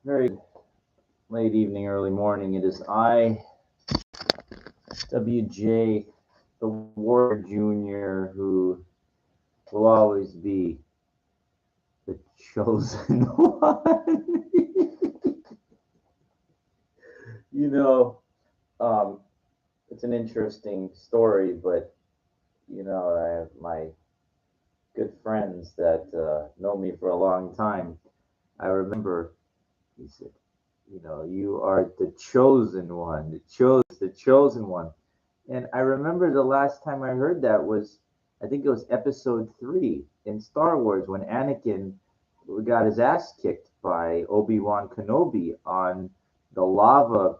Very late evening, early morning. It is I, WJ, the Warrior Jr., who will always be the chosen one. you know, um, it's an interesting story, but I have my good friends that know me for a long time. I remember he said, you are the chosen one, the chosen one. And I remember the last time I heard that was, I think it was episode 3 in Star Wars when Anakin got his ass kicked by Obi-Wan Kenobi on the lava,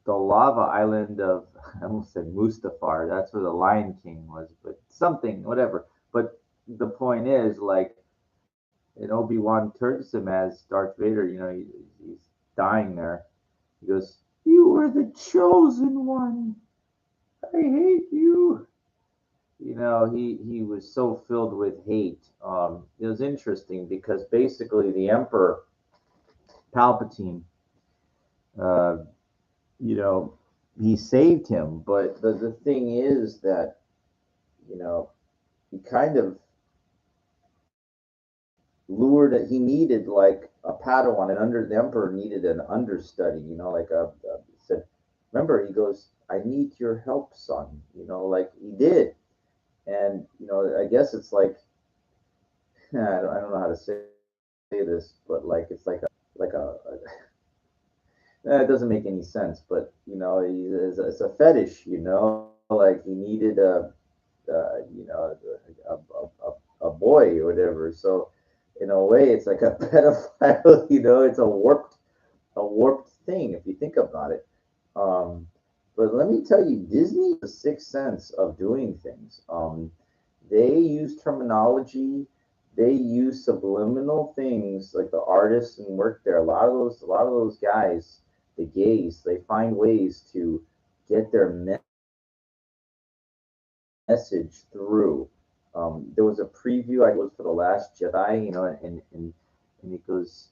the lava island of, I almost said Mustafar. That's where the Lion King was, but something, whatever. But the point is, like, and Obi-Wan turns him as Darth Vader. He's dying there. He goes, "You are the chosen one. I hate you." He was so filled with hate. It was interesting because basically the Emperor Palpatine, uh, you know, he saved him. But the thing is that you know he kind of lured it. He needed like a Padawan, and under the Emperor needed an understudy. Like said. Remember, he goes, "I need your help, son." Like he did, and I guess it's like I don't know how to say this, but like it's like it doesn't make any sense, but it's a fetish, like he needed a boy or whatever. So in a way, it's like a pedophile. It's a warped thing if you think about it. Um, but let me tell you, Disney has a sixth sense of doing things. They use terminology, they use subliminal things like the artists and work there. A lot of those guys, the gays, they find ways to get their message through. There was a preview, I was for the Last Jedi, and it goes,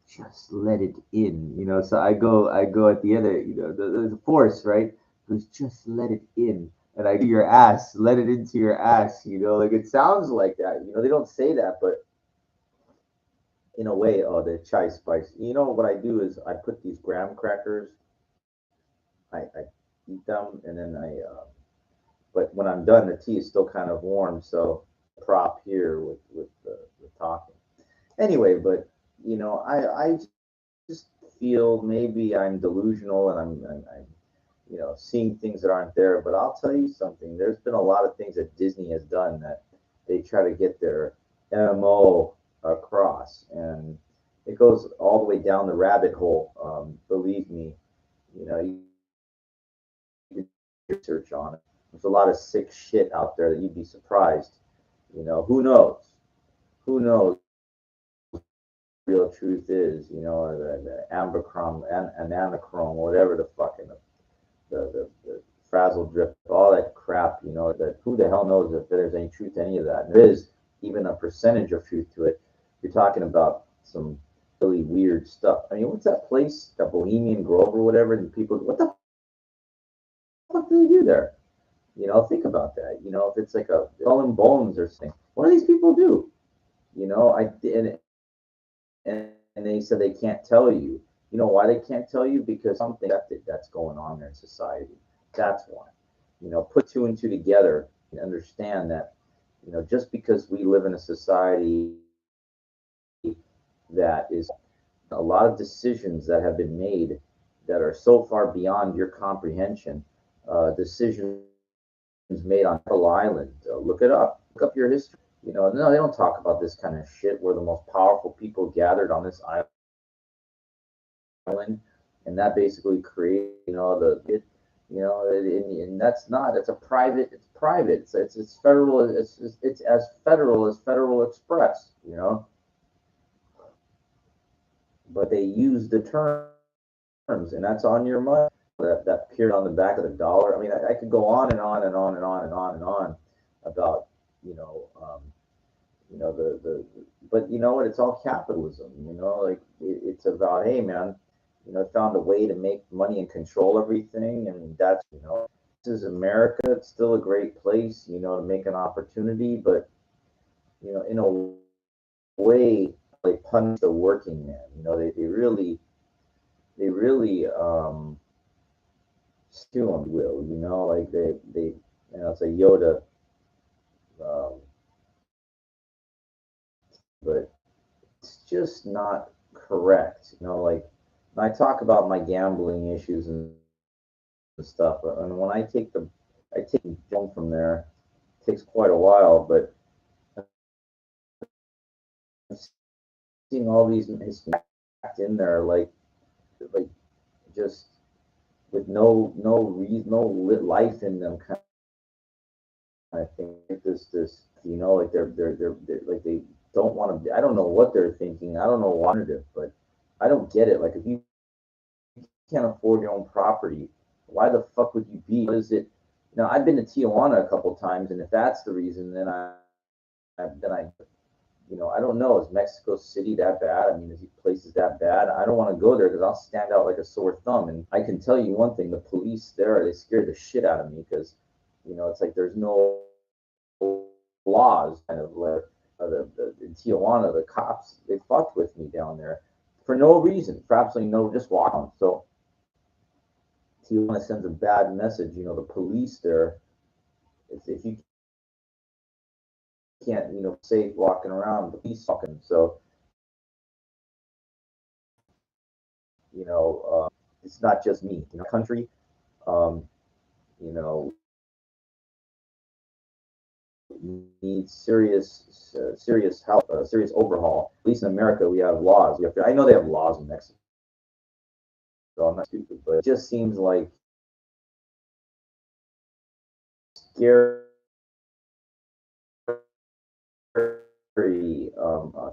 just let it in, So I go at the end of it, the Force, right? It goes, just let it in, and I do your ass, let it into your ass, like it sounds like that. They don't say that, but in a way, oh, the chai spice. What I do is I put these graham crackers, I eat them, and then but when I'm done, the tea is still kind of warm, so prop here with the talking. Anyway, but I just feel maybe I'm delusional and I'm seeing things that aren't there. But I'll tell you something. There's been a lot of things that Disney has done that they try to get their MO across, and it goes all the way down the rabbit hole. Believe me, you can research on it. There's a lot of sick shit out there that you'd be surprised. Who knows? Who knows? Real truth is, the amberchrome, ananochrome, whatever the fucking the frazzle drip, all that crap, that who the hell knows if there's any truth to any of that. And there is even a percentage of truth to it. You're talking about some really weird stuff. I mean, what's that place, that Bohemian Grove or whatever? And people, what the fuck do they do there? Think about that. If it's like a skull and bones or something, what do these people do? And they said they can't tell you. You know why they can't tell you? Because something that's going on there in society. That's why. Put two and two together and understand that, just because we live in a society that is a lot of decisions that have been made that are so far beyond your comprehension, decisions made on Pearl Island. Look it up. Look up your history. No, they don't talk about this kind of shit where the most powerful people gathered on this island, and that basically created, and that's not. It's a private. It's private. It's federal. It's as federal as Federal Express. But they use the terms, and that's on your money. That period on the back of the dollar. I mean, I could go on and on and on and on and on and on about you know um, But you know what? It's all capitalism. Like it's about, hey man, found a way to make money and control everything, and this is America. It's still a great place, to make an opportunity, but in a way, like punish the working man. They really stew them, will, like they, it's a Yoda, um, but it's just not correct. Like when I talk about my gambling issues and stuff, and when I take home from there, it takes quite a while, but I'm seeing all these Hispanics in there, like just with no life in them, kind of thing. This, like they're like they don't want to. I don't know what they're thinking. I don't know why, but I don't get it. Like if you can't afford your own property, why the fuck would you be? What is it? I've been to Tijuana a couple times, and if that's the reason, then I I don't know. Is Mexico City that bad? I mean, is these places that bad? I don't want to go there because I'll stand out like a sore thumb. And I can tell you one thing: the police there, they scared the shit out of me because, it's like there's no laws. Kind of like in Tijuana, the cops they fucked with me down there for no reason, for absolutely no, just walk on. So Tijuana sends a bad message. The police there, if you can't, safe walking around, the police fucking. So it's not just me. Country, um, you know, needs serious help, serious overhaul. At least in America, we have laws. I know they have laws in Mexico. So I'm not stupid, but it just seems like scary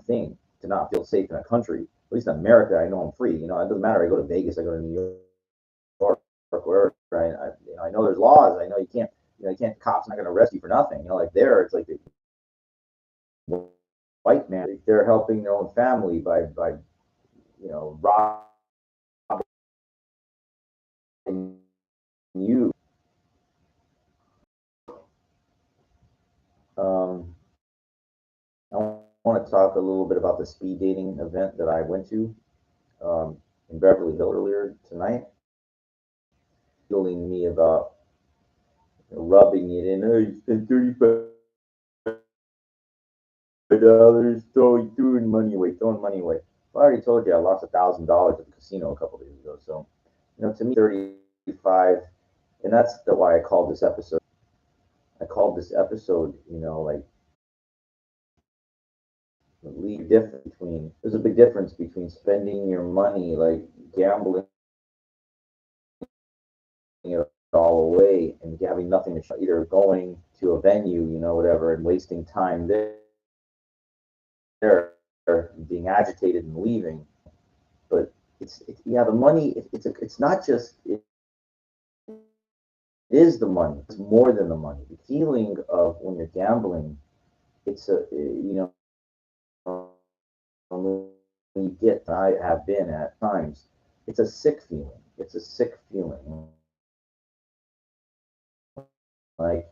thing to not feel safe in a country. At least in America, I know I'm free. It doesn't matter. I go to Vegas, I go to New York, wherever. Right? I know there's laws. I know you can't. You can't. Cops not going to arrest you for nothing. Like there, it's like the white man. They're helping their own family by robbing you. Um, I want to talk a little bit about the speed dating event that I went to in Beverly Hills earlier tonight. Telling me about rubbing it in. Oh, you spent $35, throwing money away, throwing money away. Well, I already told you I lost $1,000 at the casino a couple days ago. So, to me, 35, and that's why I called this episode. I called this episode, like there's a big difference between spending your money like gambling it all away and having nothing to show, either going to a venue, whatever, and wasting time there, being agitated and leaving. But yeah, the money. It's not just it is the money. It's more than the money. The feeling of when you're gambling, it's when you get. I have been at times. It's a sick feeling. It's a sick feeling. Like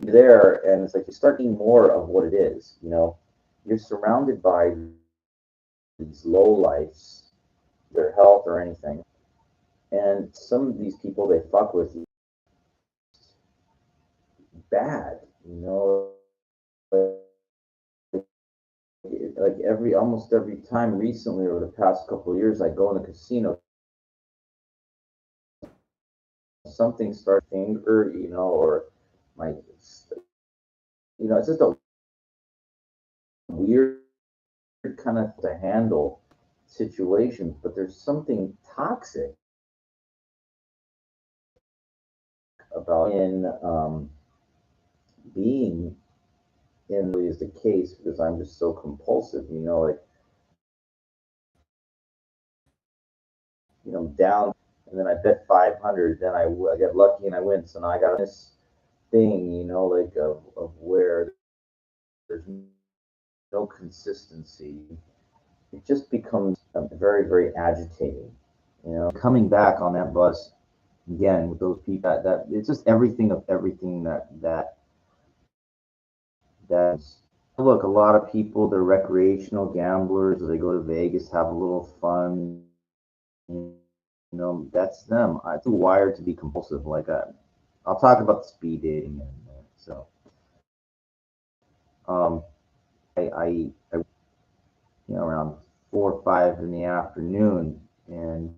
you're there, and it's like you start seeing more of what it is. You're surrounded by these low lives, their health or anything, and some of these people they fuck with you bad. Like almost every time recently over the past couple of years, I go in the casino, something starts finger, or my, it's just a weird kind of to handle situations, but there's something toxic about in being in is the case because I'm just so compulsive, like down, and then I bet 500, then I get lucky and I win. So now I got this thing, like of where there's no consistency, it just becomes very, very agitating. You know, coming back on that bus again with those people, that it's just everything of everything that's look. A lot of people, they're recreational gamblers. They go to Vegas, have a little fun. You that's them. I'm too wired to be compulsive. I'll talk about the speed dating in a minute. So, um, I around 4 or 5 in the afternoon, and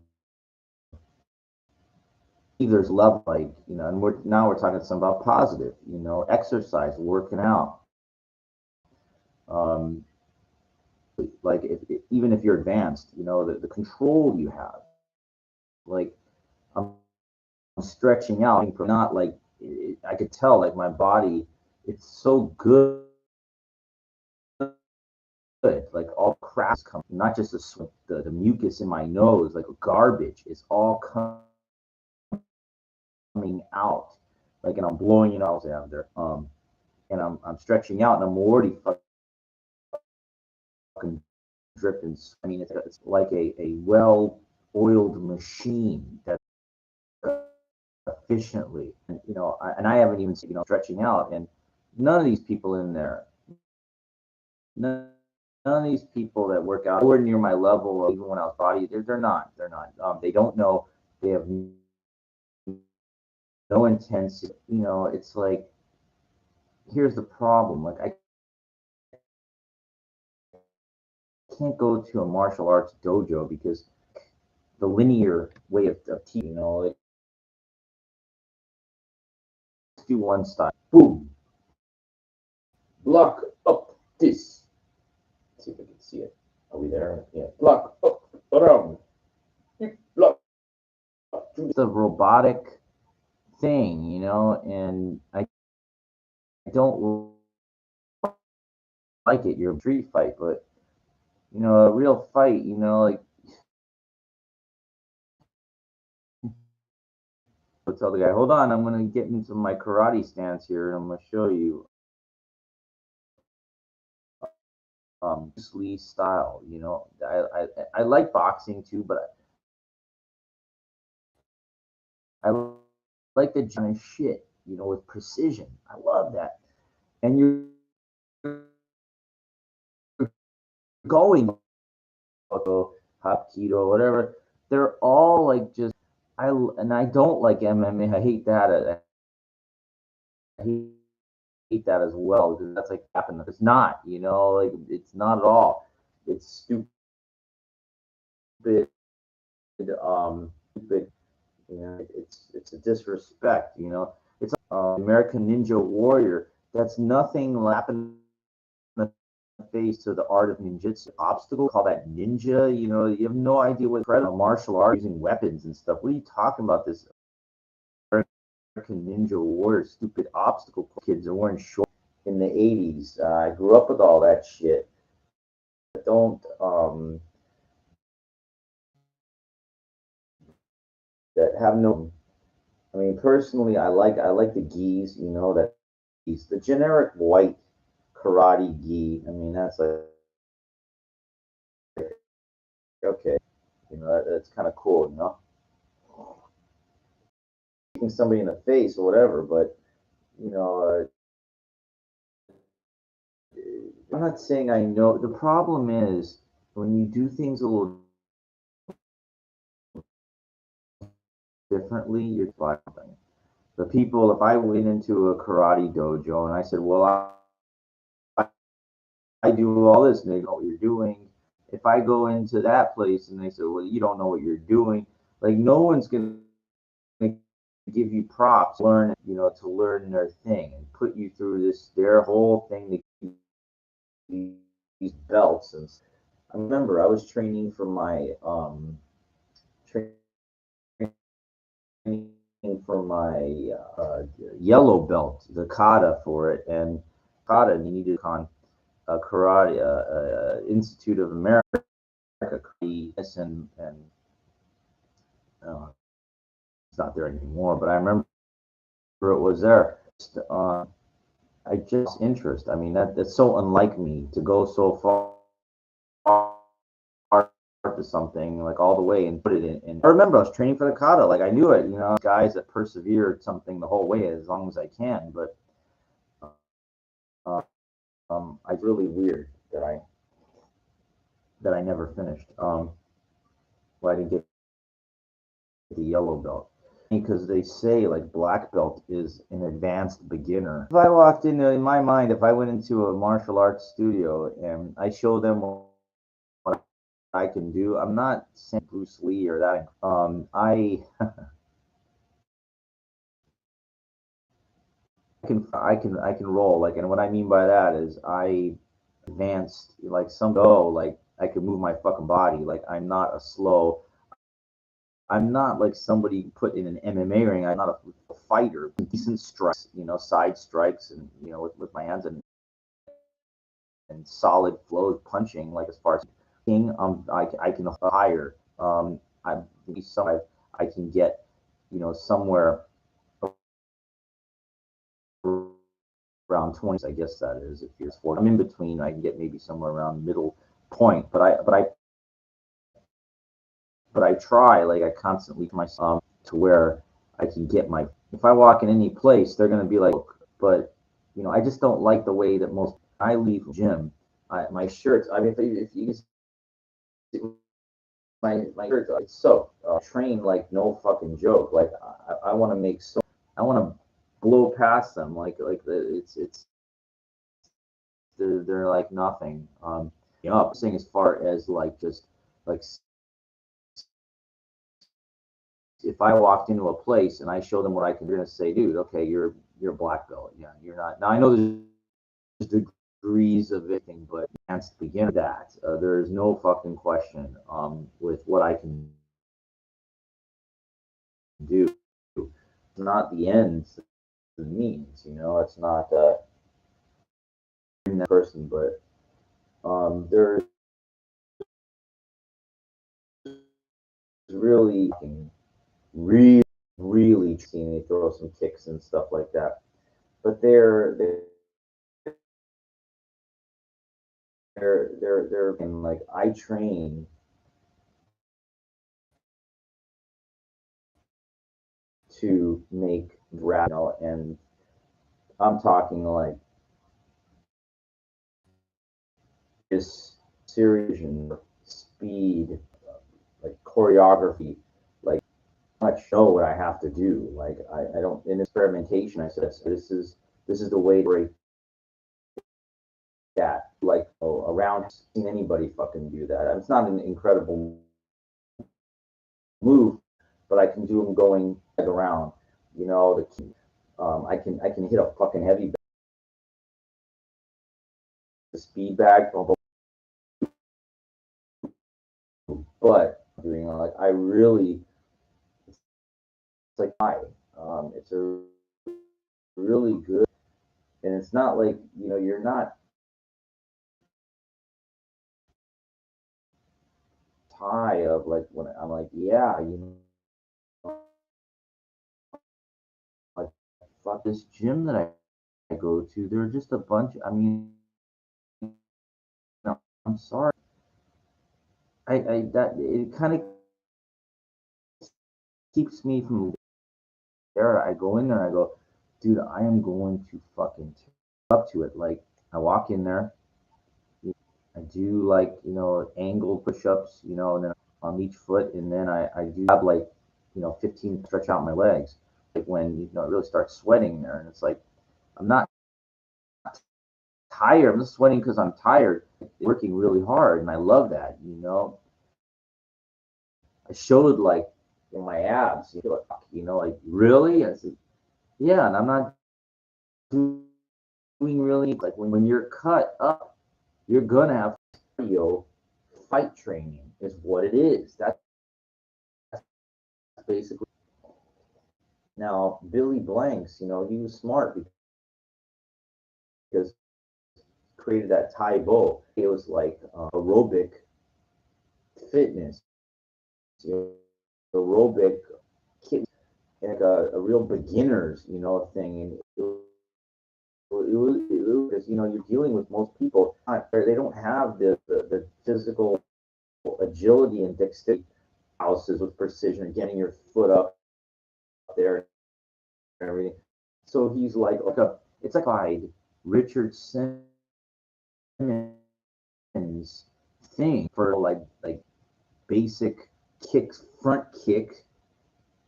there's love, and we're talking some about positive, exercise, working out, um, like even if you're advanced, the control you have, like I'm stretching out, not like I could tell, like my body, it's so good, like all crap's coming, not just the mucus in my nose, like garbage is all coming out, like, and I'm blowing it out there, and I'm stretching out, and I'm already fucking dripping. I mean, it's like a well-oiled machine that efficiently, and I haven't even stretching out, and none of these people in there, none, none of these people that work out nowhere near my level, even when I was body, they're not. They don't know. They have no intensity. It's like, here's the problem. Like, I can't go to a martial arts dojo because the linear way of teaching, like, do one style, boom, block up this. Let's see if I can see it. Are we there? Yeah, block up around, block. It's a robotic thing, and I don't like it. You're a street fight, but a real fight, like, I'll tell the guy, hold on, I'm gonna get into my karate stance here, and I'm gonna show you Bruce Lee style. I like boxing too, but I like the giant shit, with precision. I love that. And you're going Hapkido, whatever. They're all like just I don't like MMA. I hate that. I hate that as well, because that's like happening. It's not, like, it's not at all. It's stupid. Stupid. It's a disrespect. It's American Ninja Warrior. That's nothing happened in the face to the art of ninjutsu. Obstacle, call that ninja. You have no idea what martial art using weapons and stuff. What are you talking about? This American Ninja Warrior, stupid obstacle kids are wearing shorts in the 80s. I grew up with all that shit. Don't that have no. I mean, personally, I like the gis. That he's the generic white karate gi. I mean, that's like, okay, that's kind of cool, kicking somebody in the face or whatever. But you know, I'm not saying I know. The problem is when you do things a little differently, you're fighting. The people, if I went into a karate dojo and I said, well, I do all this, and they know what you're doing. If I go into that place and they say, well, you don't know what you're doing, like, no one's going to give you props, to learn their thing and put you through their whole thing to these belts. And I remember I was training for my training for my yellow belt, the kata for it, and kata, and you needed on karate Institute of America, and it's not there anymore. But I remember it was there. I just interest. I mean, that's so unlike me to go so far to something like all the way and put it in. And I remember I was training for the kata, like I knew it. You know, guys that persevered something the whole way as long as I can. But uh, I really weird that I never finished. Why I didn't get the yellow belt because they say like black belt is an advanced beginner. If I walked in my mind, if I went into a martial arts studio and I show them what I can do, I'm not saying Bruce Lee or that. I can roll like, and what I mean by that is I advanced like some go like I can move my fucking body like I'm not a slow. I'm not like somebody put in an MMA ring. I'm not a fighter. Decent strikes, side strikes, and with my hands and solid flow punching. Like as far as king, I can higher. I some I can get, somewhere around 20. I guess that is if you're sport. I'm in between. I can get maybe somewhere around middle point, but I try like I constantly myself to where I can get my. If I walk in any place, they're gonna be like, but I just don't like the way that most. I leave the gym, my shirts. I mean, if you see my shirts, it's soaked. Train like no fucking joke. Like I want to make so. I want to blow past them it's they're like nothing. I'm saying as far as like just like if I walked into a place and I show them what I can, they're gonna say, "Dude, okay, you're a black belt. Yeah, you're not." Now I know there's degrees of everything, but advanced begin that. There's no fucking question with what I can do. It's not the ends, the means. It's not that person, but there's really, really, really seeing they throw some kicks and stuff like that. But they're and like I train to make rap, and I'm talking like this series and speed, like choreography, like much know what I have to do. Like I don't in experimentation. I said this is the way to break that. Like around seen anybody fucking do that. It's not an incredible move, but I can do them going around. I can hit a fucking heavy speed bag, but doing like I really it's like it's a really good, and it's not like you're not tired of like when I'm like yeah like fuck this gym that I go to. They're just a bunch. I mean, no, I'm sorry. I that it kind of keeps me from there. I go in there. I go, dude. I am going to fucking up to it. Like I walk in there. I do like angled push-ups, and then on each foot, and then I do have like 15 stretch out my legs, like when it really starts sweating there, and it's like I'm not tired. I'm just sweating because I'm tired, working really hard, and I love that. I showed like my abs, like really. I said, yeah, and I'm not doing really like when you're cut up, you're gonna have cardio. Fight training is what it is. That's basically. Now, Billy Blanks, he was smart because he created that Tai Bo. It was like aerobic fitness, aerobic kid, like a real beginners, thing. And because you're dealing with most people. They don't have the physical agility and dexterity houses with precision, getting your foot up there and everything. So he's like a it's like a Richard Simmons thing for like basic kicks, front kick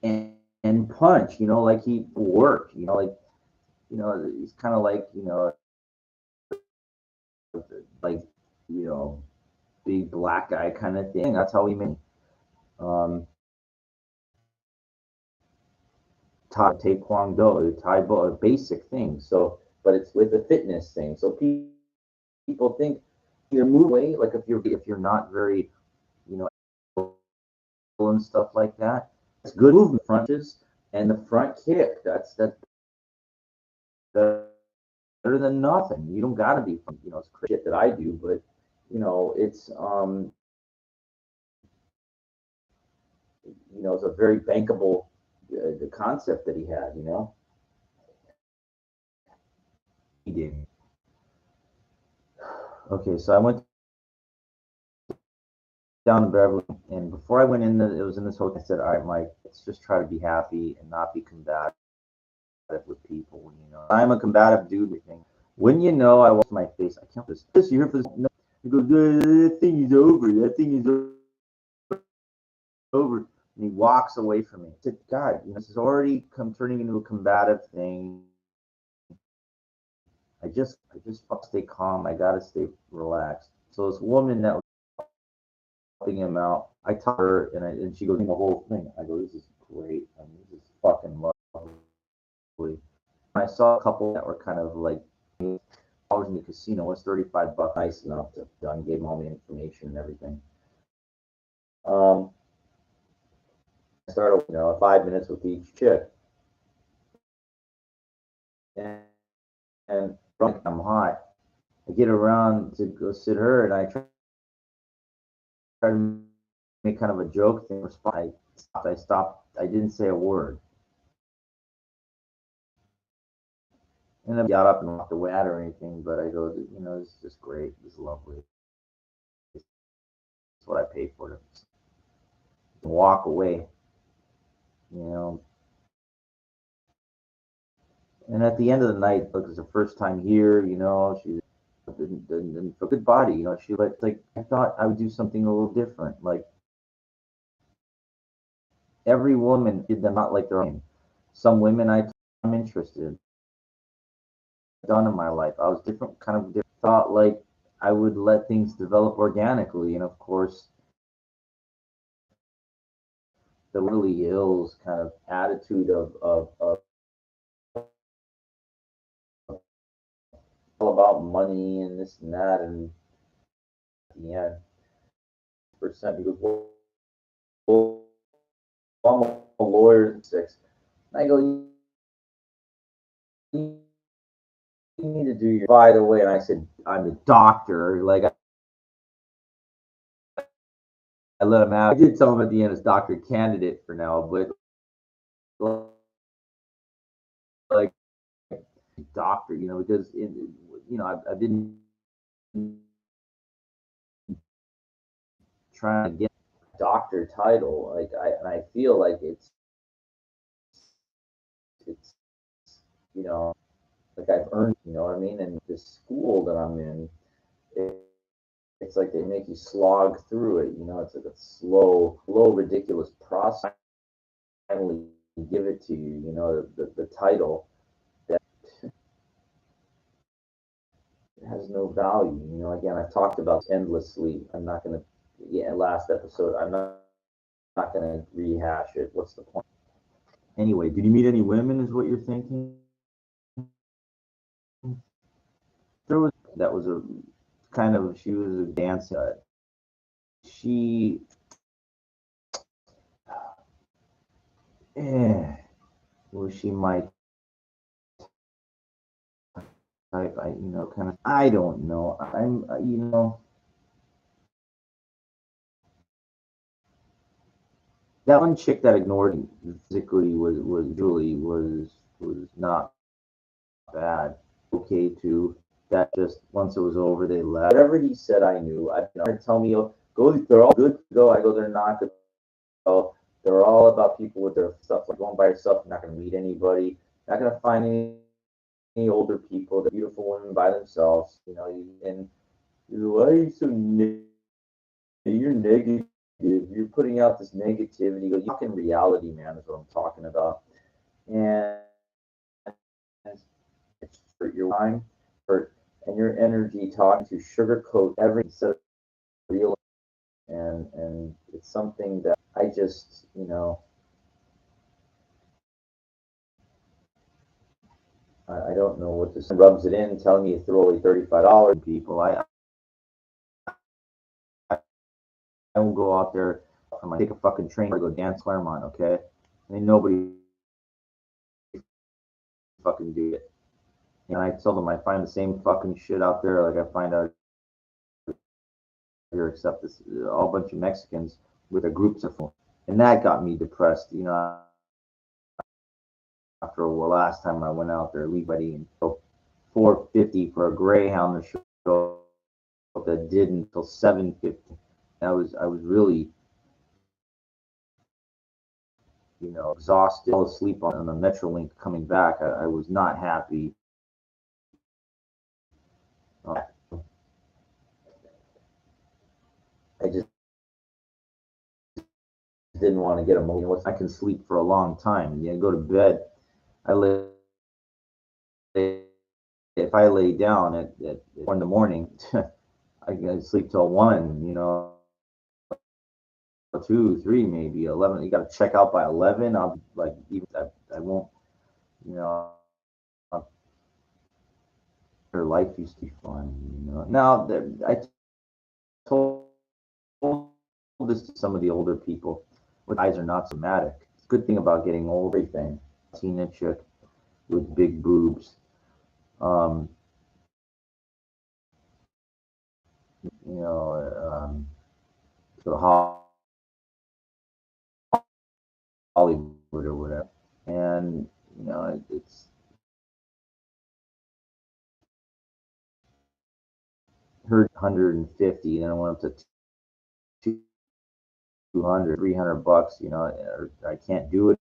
and punch. Like he worked. He's kind of like you know big black guy kind of thing. That's how he made. Um, Taekwondo, Taibo, basic things. So, but it's with a fitness thing. So people think you move away. Like if you're not very, you know, and stuff like that. It's good movement fronts and the front kick. That's better than nothing. You don't got to be, it's shit that I do, but it's a very bankable the concept that he had. He did. Okay, so I went down to Beverly, and before I went in, it was in this hotel. I said, "All right, Mike, let's just try to be happy and not be combative with people." I'm a combative dude. When I wash my face, I can't this. You here for this? No. He goes, "That thing is over. That thing is over." And he walks away from me. I said, "God, this is already turning into a combative thing. I just stay calm. I gotta stay relaxed." So this woman that was helping him out, I taught her, and she goes, "The whole thing." I go, "This is great. I mean, this is fucking lovely." I saw a couple that were kind of like dollars in the casino. Was $35 nice enough to done? Gave him all the information and everything. I started, 5 minutes with each chick, and I'm hot. I get around to go sit her, and I try to make kind of a joke thing. I stopped. I didn't say a word, and then got up and walked away at or anything. But I go, this is just great. This is lovely. It's what I paid for. To walk away, you know. And at the end of the night, look, it's the first time here, she's a good body, she like I thought I would do something a little different. Like every woman did them not like their own. Some women I'm interested done in my life. I was different, kind of different. Thought like I would let things develop organically, and of course, the really Hills kind of attitude of all about money and this and that, and at the end, percent because well, I'm a lawyer, 6. And I go, you need to do your, by the way, and I said, I'm a doctor. Like, I let him out. I did tell him at the end as doctor candidate for now, but like, doctor, because, I've been trying to get a doctor title. Like, I feel like it's, like I've earned, you know what I mean? And the school that I'm in, it's like they make you slog through it. It's like a slow, ridiculous process. Finally, give it to you. The title that has no value. Again, I've talked about endlessly. I'm not gonna. Yeah, last episode. I'm not gonna rehash it. What's the point? Anyway, did you meet any women? Is what you're thinking? There was that was a kind of she was a dancer. She well, she might type. Kind of. I don't know. I'm, that one chick that ignored me physically was Julie was not bad. okay too. That just once it was over, they left. Whatever he said, I knew. Tell me, oh, go. They're all good to go. I go. They're not good to go. They're all about people with their stuff. Like going by yourself, you're not going to meet anybody. You're not going to find any older people. They're beautiful women by themselves. And why are you so you're negative. You're putting out this negativity. You talk in reality, man, is what I'm talking about. And it's for your mind, and your energy talking to sugarcoat everything instead of real. And it's something that I just, I don't know what this rubs it in, telling me to throw away $35 people. I won't go out there. I'm gonna take a fucking train or go dance Claremont, okay? I mean, nobody fucking do it. And I tell them I find the same fucking shit out there like I find out here, except this all bunch of Mexicans with their groups of, and that got me depressed. After the last time I went out there, Lee Buddy, and so $4.50 for a Greyhound to show that did until $7.50. I was really, exhausted. Fell asleep on the Metrolink coming back. I was not happy. I just didn't want to get emotional. I can sleep for a long time. Go to bed. If I lay down at 4 in the morning, I can sleep till 1. 2, 3, maybe 11. You got to check out by 11. I'll like even I won't. You know, her life used to be fun. Now I told this to some of the older people. With eyes are not somatic. It's a good thing about getting old. Everything. Seen a chick with big boobs. To Hollywood or whatever, and it's her 150, and then I went up to 200, $300. I can't do it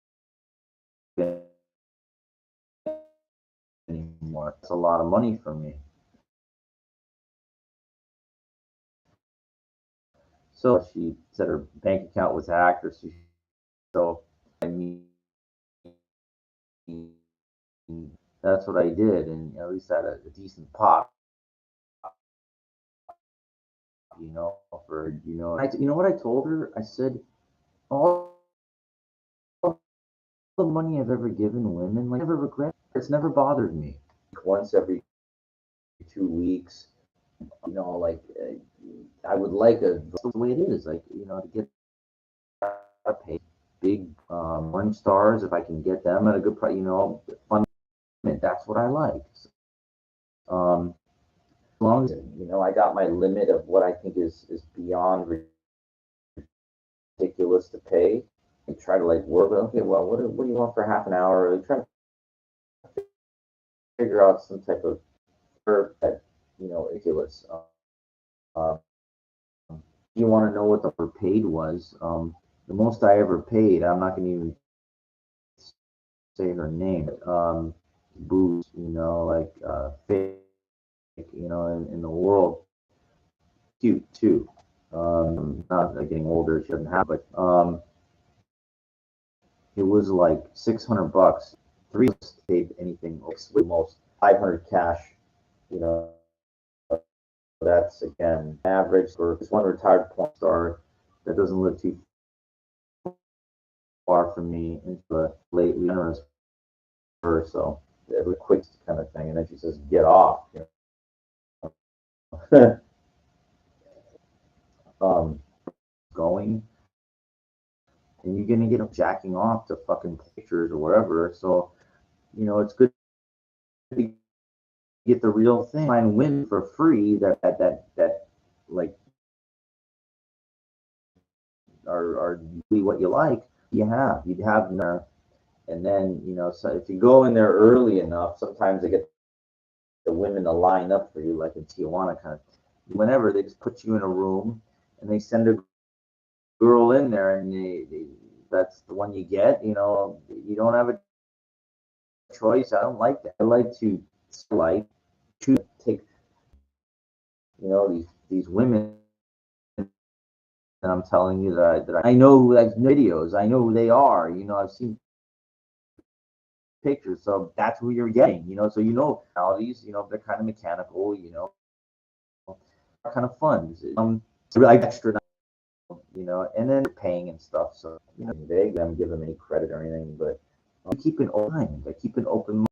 anymore. It's a lot of money for me. So she said her bank account was hacked, so I mean, that's what I did, and at least I had a decent pop. For what I told her? I said, all the money I've ever given women, like, I never regret. It's never bothered me. Once every 2 weeks, like I would like the way it is, like to get a pay big orange stars if I can get them at a good price. Fun. That's what I like. As long as I got my limit of what I think is beyond ridiculous to pay, and try to like work. Okay, well, what do you want for half an hour? Try to figure out some type of that ridiculous. You want to know what the paid was? The most I ever paid, I'm not going to even say her name. Booze, like fake, in the world. Cute too. Not getting older, she doesn't have, but it was like $600. 3 paid anything with most 500 cash. That's again average for this one retired porn star that doesn't live too far from me into the late generous her, so it was a quick kind of thing. And then she says, "Get off." Going, and you're gonna get them jacking off to fucking pictures or whatever. So it's good to get the real thing. Find women for free that like are really what you like. You'd have there, and then so if you go in there early enough, sometimes they get the women to line up for you, like in Tijuana, kind of. Whenever they just put you in a room and they send a girl in there, and that's the one you get. You don't have a choice. I don't like that. I like to choose take these women, and I'm telling you that I know like videos. I know who they are. I've seen pictures, so that's who you're getting. So personalities. They're kind of mechanical. Kind of fun. So like extra. And then paying and stuff. So they them give them any credit or anything, but I keep an open mind. I keep an open mind.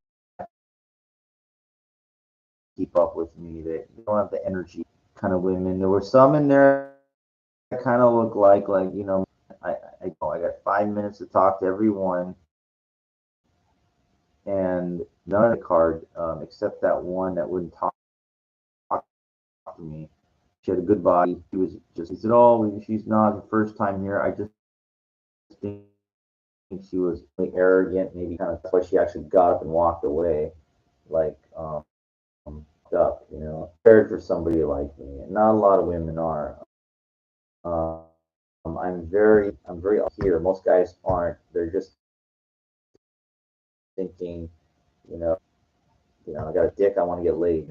Keep up with me. That don't have the energy kind of women. There were some in there that kind of look like I got 5 minutes to talk to everyone, and none of the card except that one that wouldn't talk to me. She had a good body. She was just. He said, "Oh, she's not the first time here. I just think she was really arrogant, maybe kind of that's why she actually got up and walked away, like up, prepared for somebody like me. And not a lot of women are. I'm very here. Most guys aren't. They're just thinking, you know, I got a dick, I want to get laid,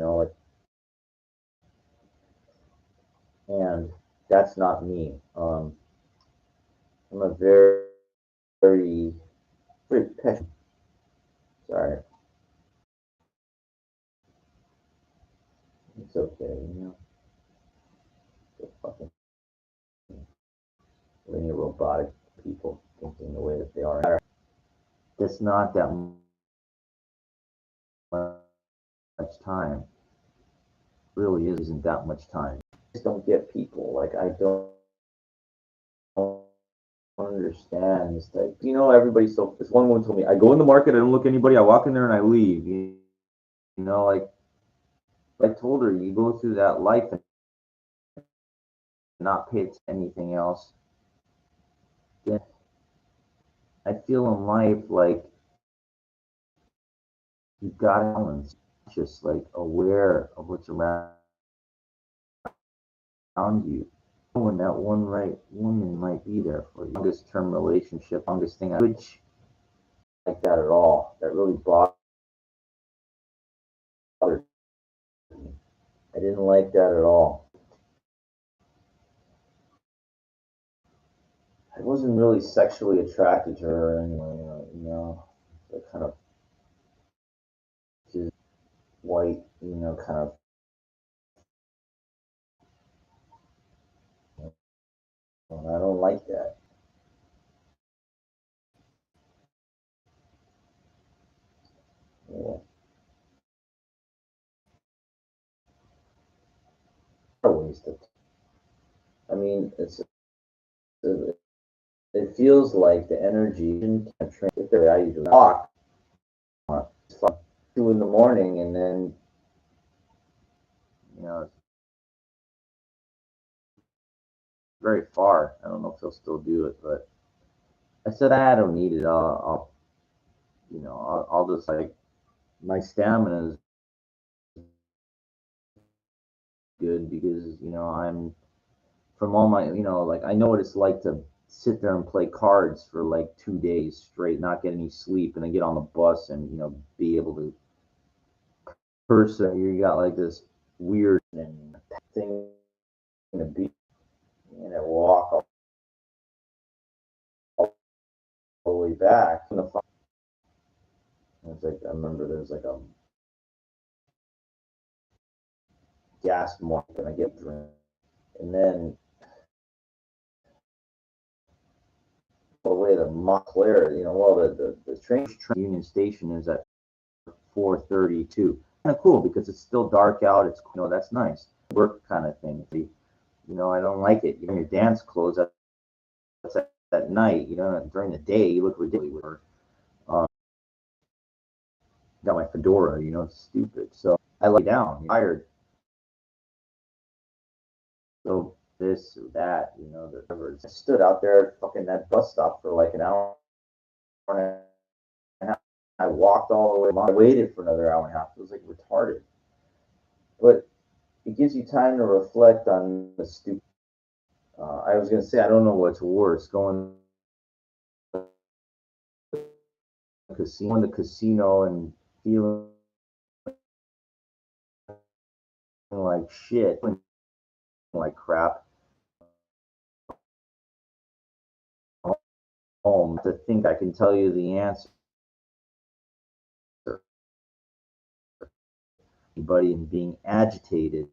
and that's not me. I'm a very, very passionate. Sorry, it's okay. The fucking linear robotic people thinking the way that they are. It's not that much time. Really isn't that much time. I just don't get people. Like I don't understand. It's like everybody's so. This one woman told me, I go in the market, I don't look at anybody, I walk in there and I leave. Like I told her, you go through that life and not pay attention to anything else. Then I feel in life like you've got to balance, just like aware of what's around you. When that one right woman might be there for you. Longest term relationship, longest thing. Which like that at all. That really bothered me. I didn't like that at all. I wasn't really sexually attracted to her anyway. The kind of just white, kind of. I don't like that. Yeah. Wasted. I mean, it feels like the energy if I usually walk. It's like 2 in the morning, and then it's very far. I don't know if they'll still do it, but I said I don't need it. I'll just like my stamina is good because I'm from all my like I know what it's like to sit there and play cards for like 2 days straight, not get any sleep, and then get on the bus and be able to person. You got like this weird thing to be and I walk all the way back. And it's like I remember there's like a gas mark and I get drink. And then all the way to Montclair, the train Union Station is at 4:32. Kind of cool because it's still dark out. It's that's nice. Work kind of thing. I don't like it. Your dance clothes at night. During the day you look ridiculous. Um, got my fedora. It's stupid. So I lay down, tired. So this or that, the I stood out there at fucking that bus stop for like an hour and a half. I walked all the way. I waited for another hour and a half. It was like retarded. but it gives you time to reflect on the stupid. I was gonna say I don't know what's worse, going to the casino and feeling like shit, like crap, home to think I can tell you the answer, buddy, and being agitated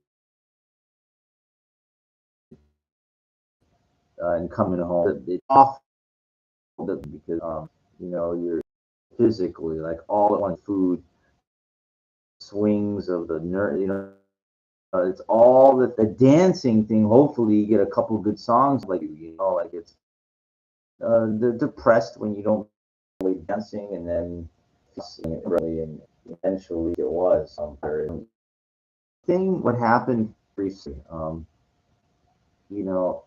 and coming home. It's awful because you're physically like all at once food swings of the nerve, it's all the dancing thing. Hopefully, you get a couple good songs like like it's the depressed when you don't really dancing, and then really, and eventually it was thing. What happened recently, you know,